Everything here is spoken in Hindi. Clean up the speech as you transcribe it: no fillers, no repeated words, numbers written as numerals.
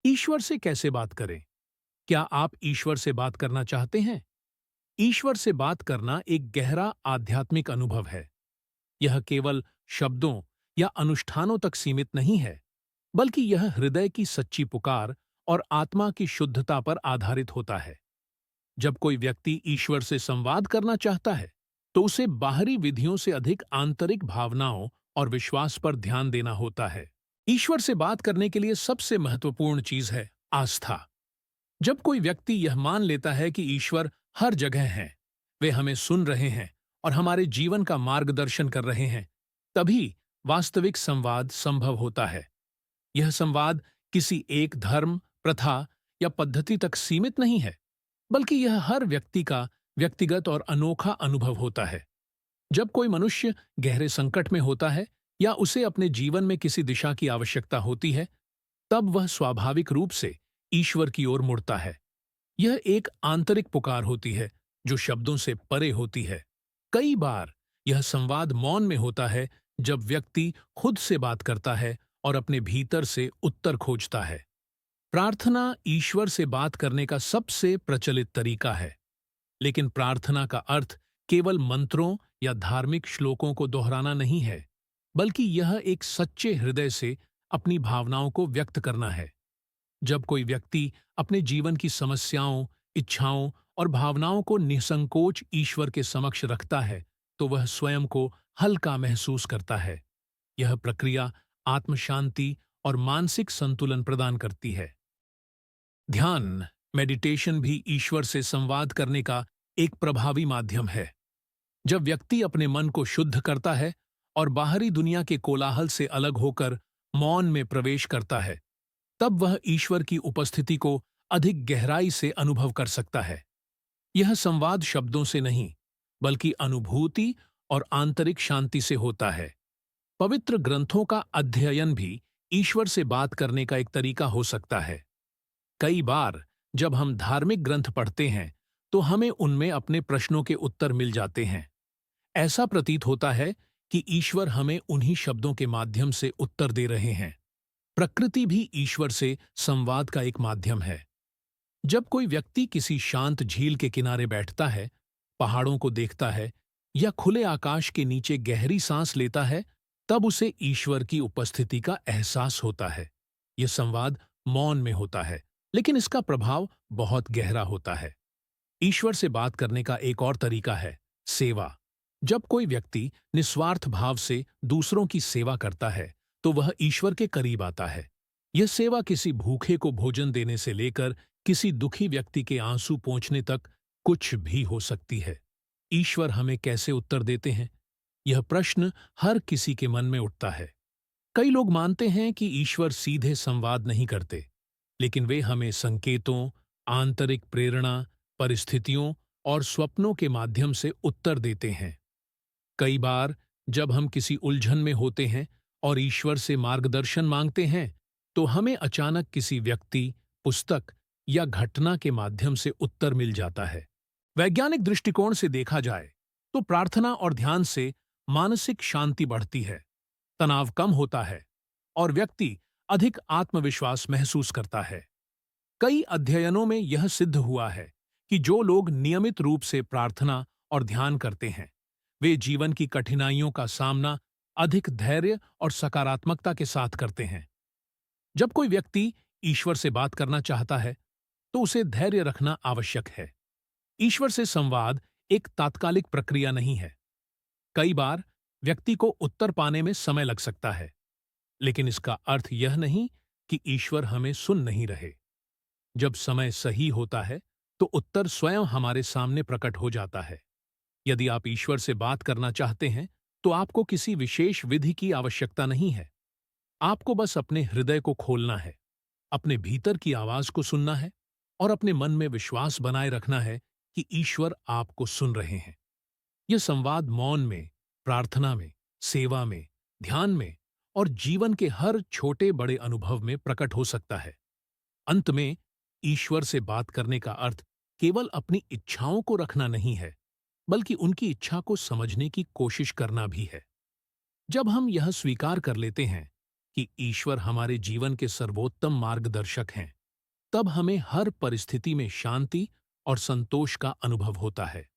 ईश्वर से कैसे बात करें? क्या आप ईश्वर से बात करना चाहते हैं? ईश्वर से बात करना एक गहरा आध्यात्मिक अनुभव है। यह केवल शब्दों या अनुष्ठानों तक सीमित नहीं है, बल्कि यह हृदय की सच्ची पुकार और आत्मा की शुद्धता पर आधारित होता है। जब कोई व्यक्ति ईश्वर से संवाद करना चाहता है, तो उसे बाहरी विधियों से अधिक आंतरिक भावनाओं और विश्वास पर ध्यान देना होता है। ईश्वर से बात करने के लिए सबसे महत्वपूर्ण चीज है आस्था। जब कोई व्यक्ति यह मान लेता है कि ईश्वर हर जगह हैं, वे हमें सुन रहे हैं और हमारे जीवन का मार्गदर्शन कर रहे हैं, तभी वास्तविक संवाद संभव होता है। यह संवाद किसी एक धर्म, प्रथा या पद्धति तक सीमित नहीं है, बल्कि यह हर व्यक्ति का व्यक्तिगत और अनोखा अनुभव होता है। जब कोई मनुष्य गहरे संकट में होता है या उसे अपने जीवन में किसी दिशा की आवश्यकता होती है, तब वह स्वाभाविक रूप से ईश्वर की ओर मुड़ता है। यह एक आंतरिक पुकार होती है जो शब्दों से परे होती है। कई बार यह संवाद मौन में होता है, जब व्यक्ति खुद से बात करता है और अपने भीतर से उत्तर खोजता है। प्रार्थना ईश्वर से बात करने का सबसे प्रचलित तरीका है, लेकिन प्रार्थना का अर्थ केवल मंत्रों या धार्मिक श्लोकों को दोहराना नहीं है, बल्कि यह एक सच्चे हृदय से अपनी भावनाओं को व्यक्त करना है। जब कोई व्यक्ति अपने जीवन की समस्याओं, इच्छाओं और भावनाओं को निसंकोच ईश्वर के समक्ष रखता है, तो वह स्वयं को हल्का महसूस करता है। यह प्रक्रिया आत्म शांति और मानसिक संतुलन प्रदान करती है। ध्यान, मेडिटेशन भी ईश्वर से संवाद करने का एक प्रभावी माध्यम है। जब व्यक्ति अपने मन को शुद्ध करता है और बाहरी दुनिया के कोलाहल से अलग होकर मौन में प्रवेश करता है, तब वह ईश्वर की उपस्थिति को अधिक गहराई से अनुभव कर सकता है। यह संवाद शब्दों से नहीं, बल्कि अनुभूति और आंतरिक शांति से होता है। पवित्र ग्रंथों का अध्ययन भी ईश्वर से बात करने का एक तरीका हो सकता है। कई बार जब हम धार्मिक ग्रंथ पढ़ते हैं, तो हमें उनमें अपने प्रश्नों के उत्तर मिल जाते हैं। ऐसा प्रतीत होता है कि ईश्वर हमें उन्हीं शब्दों के माध्यम से उत्तर दे रहे हैं। प्रकृति भी ईश्वर से संवाद का एक माध्यम है। जब कोई व्यक्ति किसी शांत झील के किनारे बैठता है, पहाड़ों को देखता है या खुले आकाश के नीचे गहरी सांस लेता है, तब उसे ईश्वर की उपस्थिति का एहसास होता है। यह संवाद मौन में होता है, लेकिन इसका प्रभाव बहुत गहरा होता है। ईश्वर से बात करने का एक और तरीका है सेवा। जब कोई व्यक्ति निस्वार्थ भाव से दूसरों की सेवा करता है, तो वह ईश्वर के करीब आता है। यह सेवा किसी भूखे को भोजन देने से लेकर किसी दुखी व्यक्ति के आंसू पोंछने तक कुछ भी हो सकती है। ईश्वर हमें कैसे उत्तर देते हैं? यह प्रश्न हर किसी के मन में उठता है। कई लोग मानते हैं कि ईश्वर सीधे संवाद नहीं करते, लेकिन वे हमें संकेतों, आंतरिक प्रेरणा, परिस्थितियों और स्वप्नों के माध्यम से उत्तर देते हैं। कई बार जब हम किसी उलझन में होते हैं और ईश्वर से मार्गदर्शन मांगते हैं, तो हमें अचानक किसी व्यक्ति, पुस्तक या घटना के माध्यम से उत्तर मिल जाता है। वैज्ञानिक दृष्टिकोण से देखा जाए, तो प्रार्थना और ध्यान से मानसिक शांति बढ़ती है, तनाव कम होता है और व्यक्ति अधिक आत्मविश्वास महसूस करता है। कई अध्ययनों में यह सिद्ध हुआ है कि जो लोग नियमित रूप से प्रार्थना और ध्यान करते हैं, वे जीवन की कठिनाइयों का सामना अधिक धैर्य और सकारात्मकता के साथ करते हैं। जब कोई व्यक्ति ईश्वर से बात करना चाहता है, तो उसे धैर्य रखना आवश्यक है। ईश्वर से संवाद एक तात्कालिक प्रक्रिया नहीं है। कई बार व्यक्ति को उत्तर पाने में समय लग सकता है, लेकिन इसका अर्थ यह नहीं कि ईश्वर हमें सुन नहीं रहे। जब समय सही होता है, तो उत्तर स्वयं हमारे सामने प्रकट हो जाता है। यदि आप ईश्वर से बात करना चाहते हैं, तो आपको किसी विशेष विधि की आवश्यकता नहीं है। आपको बस अपने हृदय को खोलना है, अपने भीतर की आवाज को सुनना है और अपने मन में विश्वास बनाए रखना है कि ईश्वर आपको सुन रहे हैं। यह संवाद मौन में, प्रार्थना में, सेवा में, ध्यान में और जीवन के हर छोटे बड़े अनुभव में प्रकट हो सकता है। अंत में, ईश्वर से बात करने का अर्थ केवल अपनी इच्छाओं को रखना नहीं है, बल्कि उनकी इच्छा को समझने की कोशिश करना भी है। जब हम यह स्वीकार कर लेते हैं कि ईश्वर हमारे जीवन के सर्वोत्तम मार्गदर्शक हैं, तब हमें हर परिस्थिति में शांति और संतोष का अनुभव होता है।